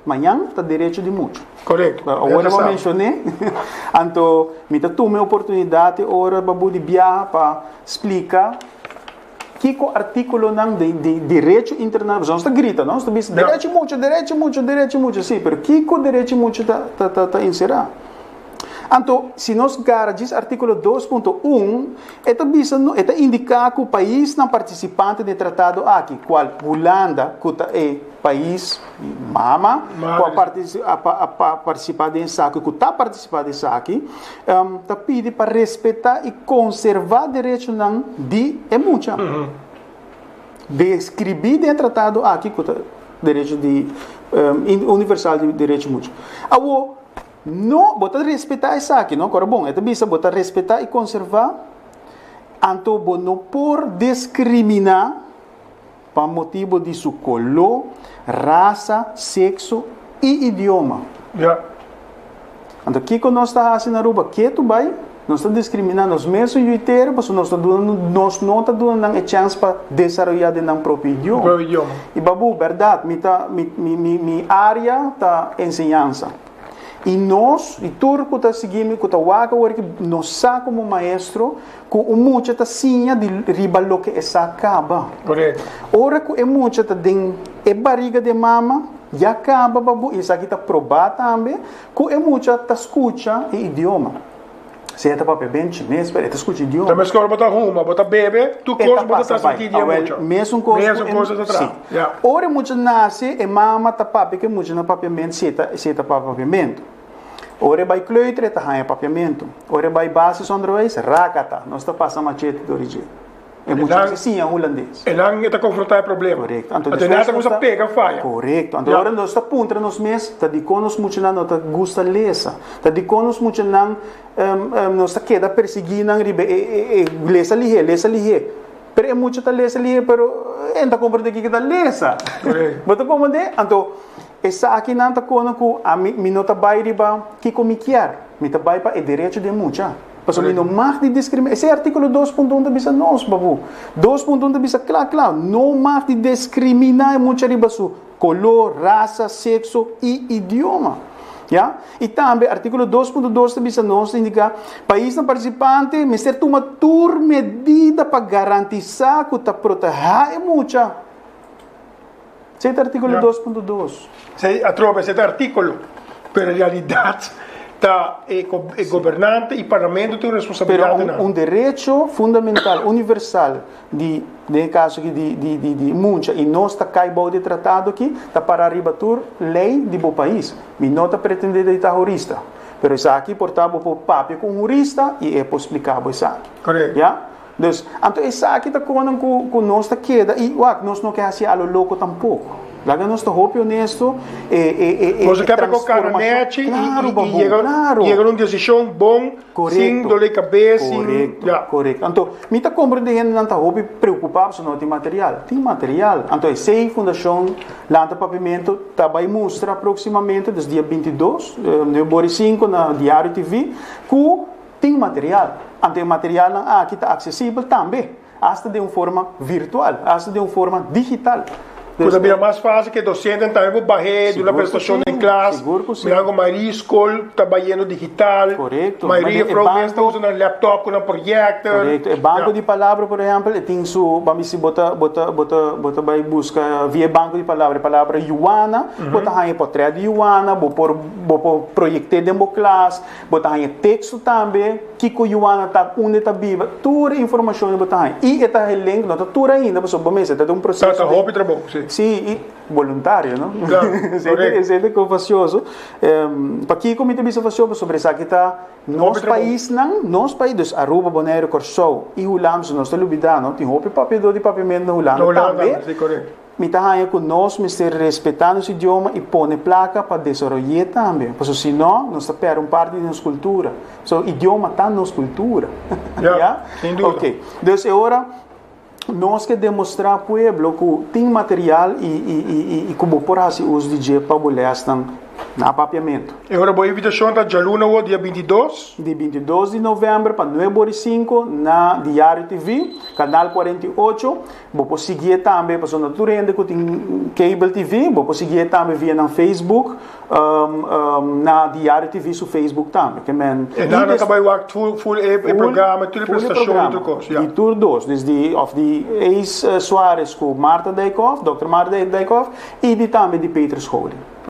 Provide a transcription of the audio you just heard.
amanhã está direito de muito. Correto. Agora eu mencionei, então, me tomei a oportunidade agora de viajar para explicar que o artículo de direito internacional, nós está grita, nós está dizendo direito muito, sim, mas que o direito muito está inserido? Então, se nós garantizamos artículo 2.1, está indicar que o país não participante do tratado aqui, qual Holanda, que é país mama, que participar desse aqui, que está participando desse aqui, está pedindo para respeitar e conservar direitos de emucha. Descrever dentro do tratado aqui, que direito de universal de direitos mútuos. Não, botar respeitar isso aqui, não? Agora, bom, é também botar respeitar e conservar, então, não por discriminar, para motivo de sua cor, raça, sexo e idioma. Então, o que nós estamos fazendo na Aruba? Que tu vai? Nós estamos discriminando os mesmos inteiros, mas nós não estamos dando a chance para desenvolver o nosso próprio idioma. E, babu, verdade, minha área está ensinança. E nós, e tudo que está seguindo, que está nós sabemos como maestro, que o mundo está sinha de riba lo que essa acaba. Correto. Ora que o mundo está dentro da barriga de mama, já acaba, babu, isso aqui está provado também, que o mundo está escuta o idioma. Se está para bem chinês, está escuta o idioma. Também se botar ruma, botar bebê, tu coisa, botar sentido idioma. Mesmo coisa da trás. Ora muitos nasce e mama tá papi que muitos na papiamento se tá papiamento. Ora vai kleuter tá hanha papiamento. Ora vai base sondro vez rakata. Nós tá passa machete de origem. É muito assim, é holandês. E lá está confrontar o problema. Correto. Até nada coisa pega falha. Correto. Então agora nós está punta nos mês, tá de conos muito não tá gusta lesa. Tá de conos muito não nós está queda perseguir não ribe lesa lihe. Pero é muito tá lesa lihe, pero ainda compreende que tá lesa. Correto. Mas como de, então essa aqui não está cono que a mim não tá vai riba que comiquiar. Me tá vai para o direito de mucha. Pasal não mais de discriminar. Esse artículo 2.1 da bisa nós, babu. 2.1 da bisa claro, não mais de discriminar muito riba su color, raça, sexo e idioma. Yeah? E também, artículo 2.2 da bisa nós indica país não participante, mas ter uma tour medida para garantizar que está proteger mucha. Esse é o artículo 2.2. A tropa, esse artículo, pero realidade tá governante e parlamento tem responsabilidade. Pero direito fundamental, universal, de caso de muita, e nós está caibo de tratado aqui, está para arriba tur lei de bo país. Me não está pretendendo de terrorista. Pero isso aqui portava por papel com jurista e é para explicar isso aqui. Correto. Yeah? Então, isso aqui está com nós está queda e nós não quer ser algo louco tampouco. Laga nós está honesto você quer pegar a net e chegar uma decisão bom, sem dor de cabeça. Correto. Então, me está compreendendo não está preocupado se não tem material. Tem material. Então, essa fundação Lanta Pavimento vai mostrar proximamente desde dia 22 de 5 na Diário TV que tem material. Então, o material aqui está acessível também, hasta de uma forma virtual, hasta de uma forma digital. Coisa bem mais fácil que docente também vou barrer de uma prestação em classe. Me algo mais escola trabalhando digital. Correto. Maioria provavelmente está usando laptop com um projetor. Correto. É banco de palavra, por exemplo, tem su, vamos se bota vai buscar via banco de palavra Yuana, bota aí portrait de Yuana, por projetar demo classe, bota aí texto também, que o Yuana tá onde tá viva, toda informação bota aí. E está o link, não tá tudo ainda, mas só mês, tá um processo. Tá hobby trabalho. Sim, e voluntário, não? Claro, esse é que eu faço. Para que como te bisa faço sobre isso aqui tá nos país não, nos países Aruba, Bonaire, Corsou e Holanda, nós estamos olvidando, tem roupa papel de papimento na Holanda também. Me tá aí com nós, me ser respeitando esse idioma e põe placa para desenvolver também, porque senão nós perdemos parte da nossa cultura. So idioma tá na nossa cultura. Yeah, sem dúvida. Ok. Então agora nós que demonstrar ao povo que tem material e como por assim os DJ para mulheres estão na papiamento. Agora boa invitação da Jaluna o dia 22. De 22 de novembro para 9h05 na Diário TV, canal 48. Vou seguir também, para a natureza que tem cable TV, vou seguir também via na Facebook, na Diário TV no Facebook também. E nada acaba o full programa, tudo prestação e tudo coisa. E tudo dois, desde de Ex Soares com Marta Dijkhoff, Dr. Marta Dijkhoff, e também de Peter Schouder.